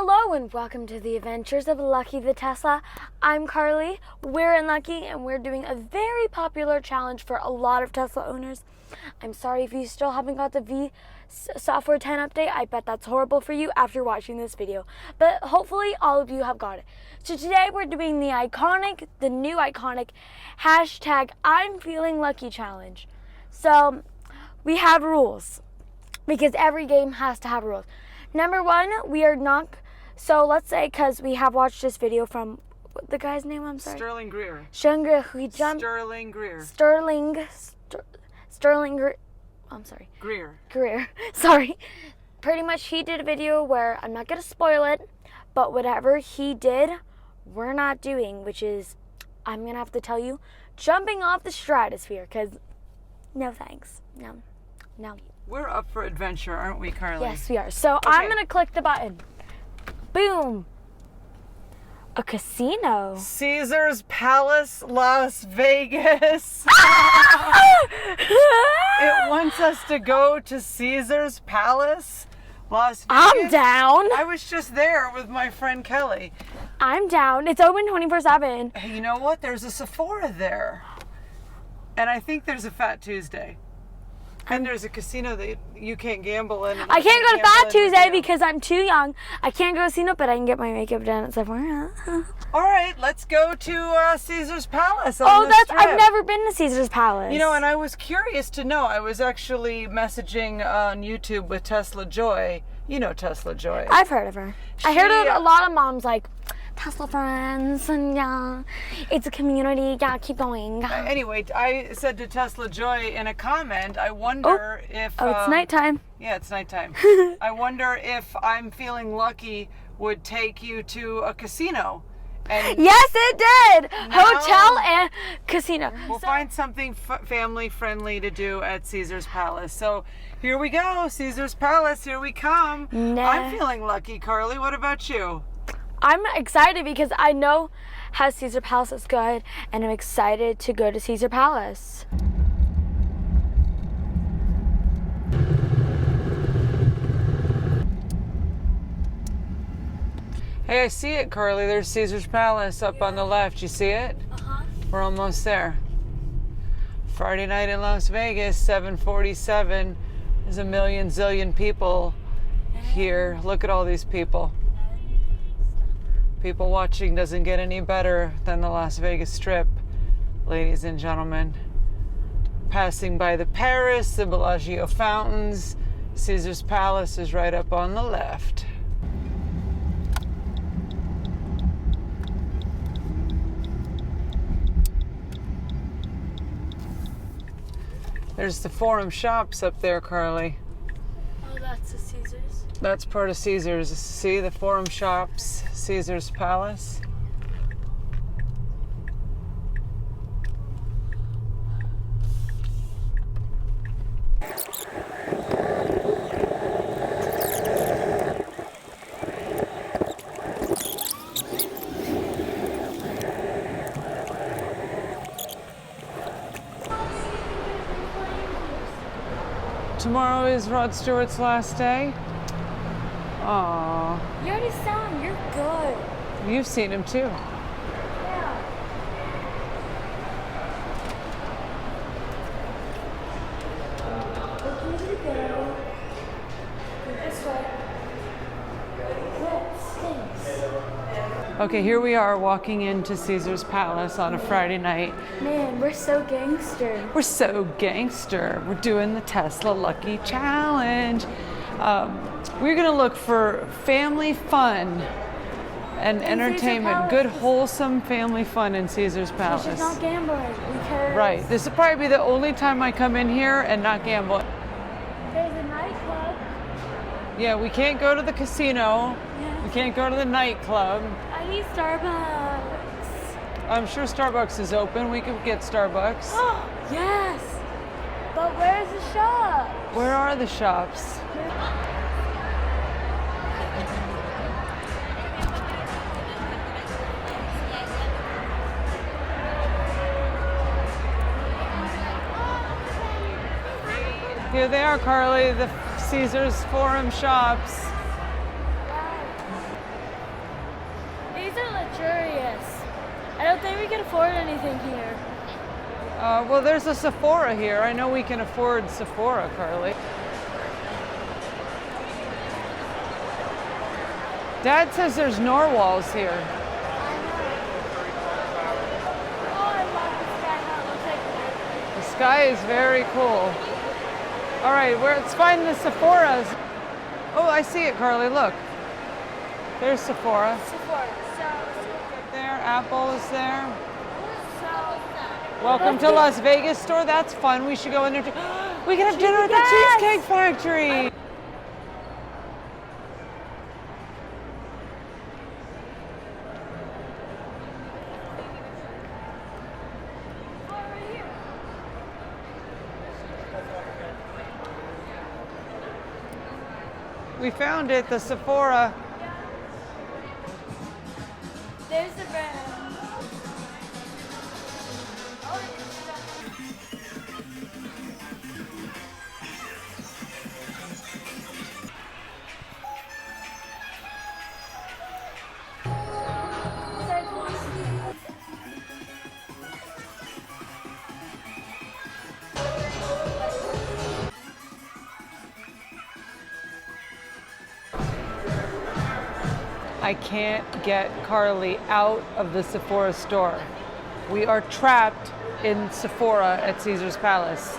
Hello and welcome to the adventures of Lucky the Tesla. I'm Carly, we're in Lucky, and we're doing a very popular challenge for a lot of Tesla owners. I'm sorry if you still haven't got the V Software 10 update. I bet that's horrible for you after watching this video. But hopefully all of you have got it. So today we're doing the new iconic hashtag I'm Feeling Lucky challenge. So we have rules because every game has to have rules. Number one, we are not, so let's say, because we have watched this video from, the guy's name, I'm sorry? Stirling Greer. Stirling Greer. I'm sorry. Greer. Sorry. Pretty much he did a video where, I'm not going to spoil it, but whatever he did, we're not doing, which is, I'm going to have to tell you, jumping off the stratosphere, because no thanks. No. We're up for adventure, aren't we, Carly? Yes, we are. So okay. I'm going to click the button. Boom. A casino. Caesar's Palace, Las Vegas. It wants us to go to Caesar's Palace, Las Vegas. I'm down. I was just there with my friend Kelly. I'm down. It's open 24/7. Hey, you know what? There's a Sephora there. And I think there's a Fat Tuesday. And there's a casino that you can't gamble in. I can't go to Fat Tuesday because I'm too young. I can't go to casino, but I can get my makeup done at Sephora. All right, let's go to Caesar's Palace. I've never been to Caesar's Palace. You know, and I was curious to know. I was actually messaging on YouTube with Tesla Joy. You know Tesla Joy. I've heard of her. I heard of a lot of moms like, Tesla friends, and yeah, it's a community, yeah, keep going. Anyway, I said to Tesla Joy in a comment, I wonder if... Oh, it's nighttime. Yeah, it's nighttime. I wonder if I'm Feeling Lucky would take you to a casino. And yes, it did! Hotel and casino. We'll find something family-friendly to do at Caesar's Palace. So here we go, Caesar's Palace, here we come. I'm feeling lucky, Carly. What about you? I'm excited because I know how Caesar Palace is good, and I'm excited to go to Caesar Palace. Hey, I see it, Carly. There's Caesar's Palace up on the left. You see it? Uh-huh. We're almost there. Friday night in Las Vegas, 7:47. There's a million zillion people here. Look at all these people. People watching doesn't get any better than the Las Vegas Strip, ladies and gentlemen. Passing by the Paris, the Bellagio fountains, Caesar's Palace is right up on the left. There's the Forum Shops up there, Carly. Oh, that's the Caesar's? That's part of Caesar's. See the Forum Shops, Caesar's Palace. Tomorrow is Rod Stewart's last day. Aww. You already saw him. You're good. You've seen him too. Yeah. This way. Okay, here we are walking into Caesar's Palace on a Friday night. Man, we're so gangster. We're so gangster. We're doing the Tesla Lucky Challenge. We're gonna look for family fun and entertainment, good wholesome family fun in Caesar's Palace. She's not gambling because... Right, this will probably be the only time I come in here and not gamble. There's a nightclub. Yeah, we can't go to the casino. Yeah. We can't go to the nightclub. I need Starbucks. I'm sure Starbucks is open. We could get Starbucks. Oh, yes. But where's the shop? Where are the shops? Here they are, Carly, the Caesar's Forum Shops. These are luxurious. I don't think we can afford anything here. Well, there's a Sephora here. I know we can afford Sephora, Carly. Dad says there's narwhals here. I know. Oh, I love the sky. How it looks like. The sky is very cool. All right, let's find the Sephoras. Oh, I see it, Carly. Look. There's Sephora. Sephora. There, Apple is there. So. Welcome to Las Vegas store. That's fun. We should go in there. We can have dinner at the Cheesecake Factory. We found it, the Sephora. There's the brand. I can't get Carly out of the Sephora store. We are trapped in Sephora at Caesar's Palace.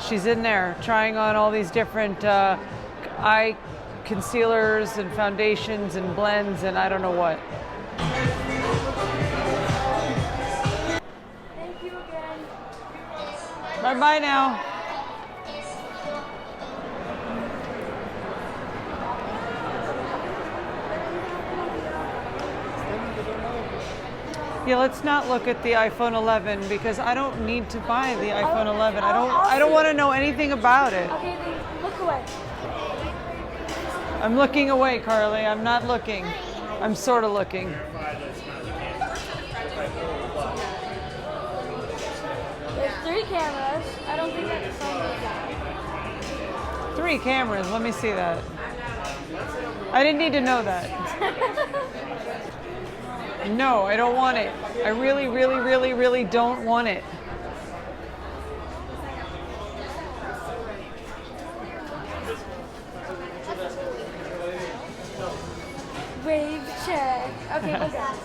She's in there trying on all these different eye concealers and foundations and blends and I don't know what. Thank you again. Bye-bye now. Yeah, let's not look at the iPhone 11 because I don't need to buy the iPhone 11. I don't want to know anything about it. Okay, then look away. I'm looking away, Carly. I'm not looking. I'm sort of looking. There's 3 cameras. I don't think that's the same. 3 cameras. Let me see that. I didn't need to know that. No, I don't want it. I really, really, really, really don't want it. Wave check. Okay, look at it.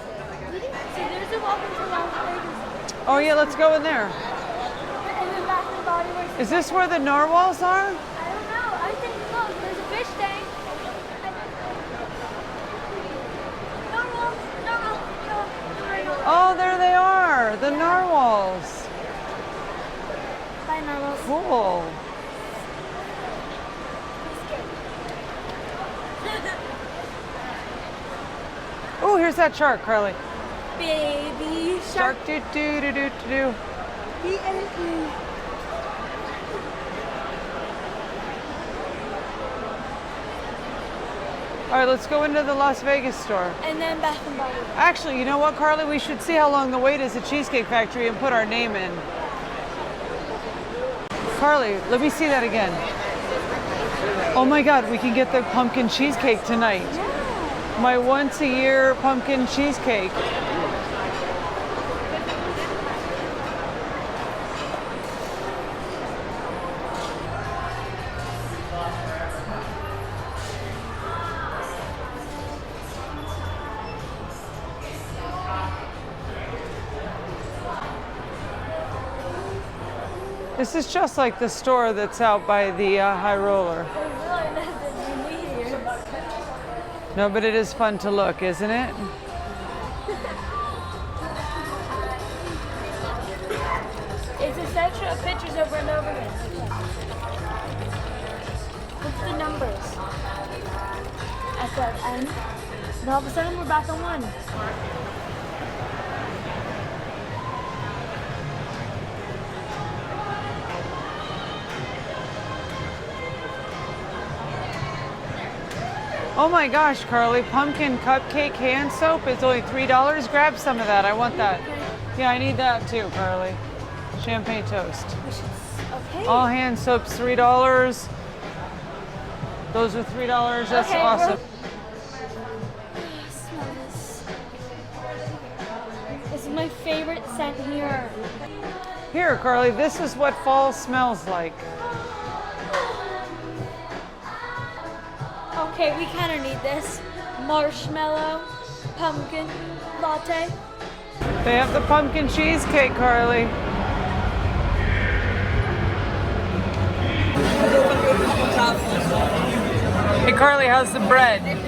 See, there's a welcome to Las Vegas. Oh yeah, let's go in there. And then Bath and Body Works. Is this where the narwhals are? I don't know. I think, look, there's a fish tank. Oh, there they are, the narwhals. Bye, narwhals. Cool. Oh, here's that shark, Carly. Baby Shark shark. do do do do do. B-A-E. All right, let's go into the Las Vegas store. And then Bath and Body Works. Actually, you know what, Carly? We should see how long the wait is at Cheesecake Factory and put our name in. Carly, let me see that again. Oh my God, we can get the pumpkin cheesecake tonight. Yeah. My once a year pumpkin cheesecake. This is just like the store that's out by the High Roller. There's really nothing we need here. No, but it is fun to look, isn't it? It's a section of pictures over and over again. Look at the numbers at the end. And all of a sudden we're back on 1. Oh my gosh, Carly, pumpkin cupcake hand soap is only $3. Grab some of that. I want that. Yeah, I need that too, Carly. Champagne toast. Okay. All hand soaps, $3. Those are $3. That's Okay, awesome. Smell this. This is my favorite scent here. Here, Carly, this is what fall smells like. Okay, we kind of need this. Marshmallow, pumpkin, latte. They have the pumpkin cheesecake, Carly. Hey, Carly, how's the bread?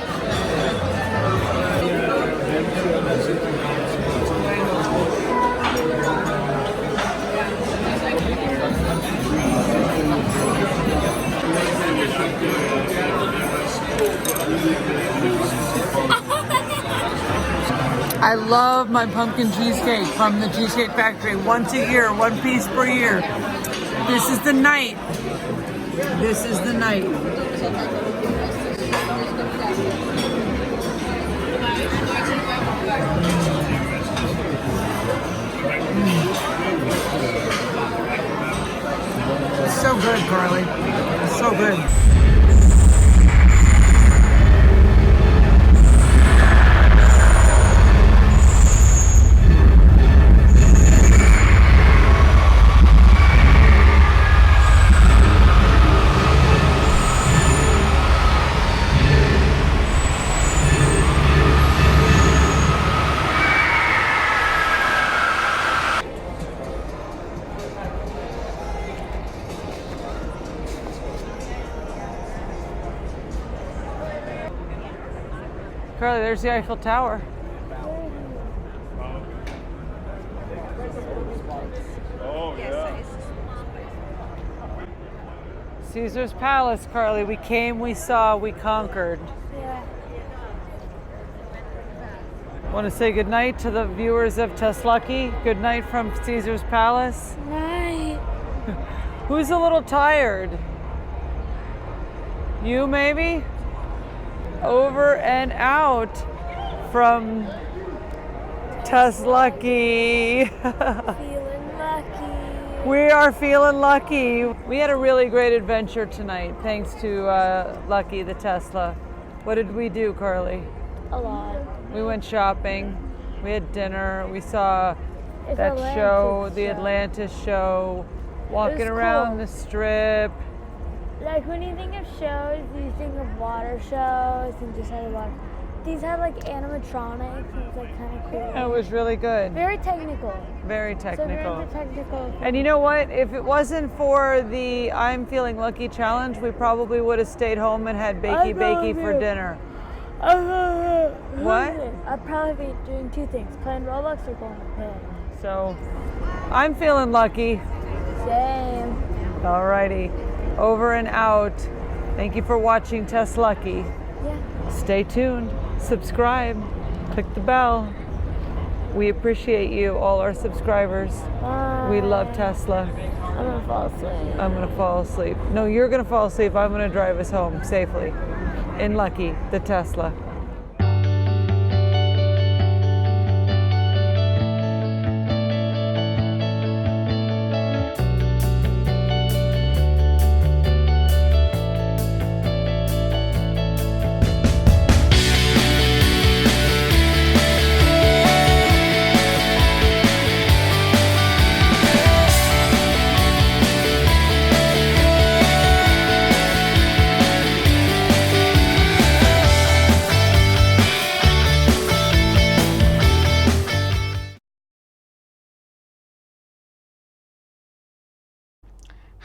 I love my pumpkin cheesecake from the Cheesecake Factory. Once a year, one piece per year. This is the night. This is the night. It's so good, Carly. It's so good. Carly, there's the Eiffel Tower. Oh, yeah. Caesar's Palace, Carly. We came, we saw, we conquered. Yeah. Want to say goodnight to the viewers of TesLUCKY? Good night from Caesar's Palace. Right. Who's a little tired? You, maybe? Over and out from TesLUCKY. Feeling lucky. We are feeling lucky. We had a really great adventure tonight, thanks to Lucky the Tesla. What did we do, Carly? A lot. We went shopping. We had dinner. We saw It's that Atlantis show, the show. Atlantis show, walking around cool. the strip. Like when you think of shows, you think of water shows and just had a lot. These had like animatronics and it's like kind of cool. It was really good. Very technical. Very technical. So very technical. And you know what? If it wasn't for the I'm Feeling Lucky challenge, we probably would have stayed home and had bakey bakey for dinner. What? I'd probably be doing two things: playing Roblox or going to bed. So, I'm feeling lucky. Same. Alrighty. Over and out. Thank you for watching TesLUCKY. Yeah. Stay tuned. Subscribe. Click the bell. We appreciate you, all our subscribers. Bye. We love Tesla. I'm gonna fall asleep. I'm gonna fall asleep. No, you're gonna fall asleep. I'm gonna drive us home safely. In Lucky, the Tesla.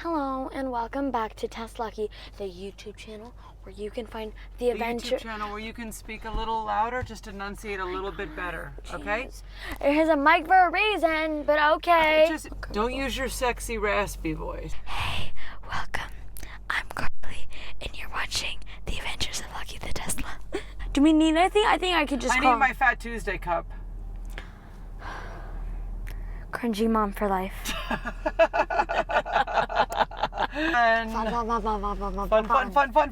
Hello and welcome back to TesLUCKY, the YouTube channel where you can find the adventure. YouTube channel where you can speak a little louder, just enunciate a little bit better, okay? Jeez. It has a mic for a reason, but okay. Just don't use your sexy raspy voice. Hey, welcome. I'm Carly, and you're watching The Adventures of Lucky the Tesla. Do we need anything? I think I could just I call need my Fat Tuesday cup. Cringy mom for life. And Fun.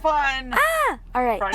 fun. Ah! All right. Fun.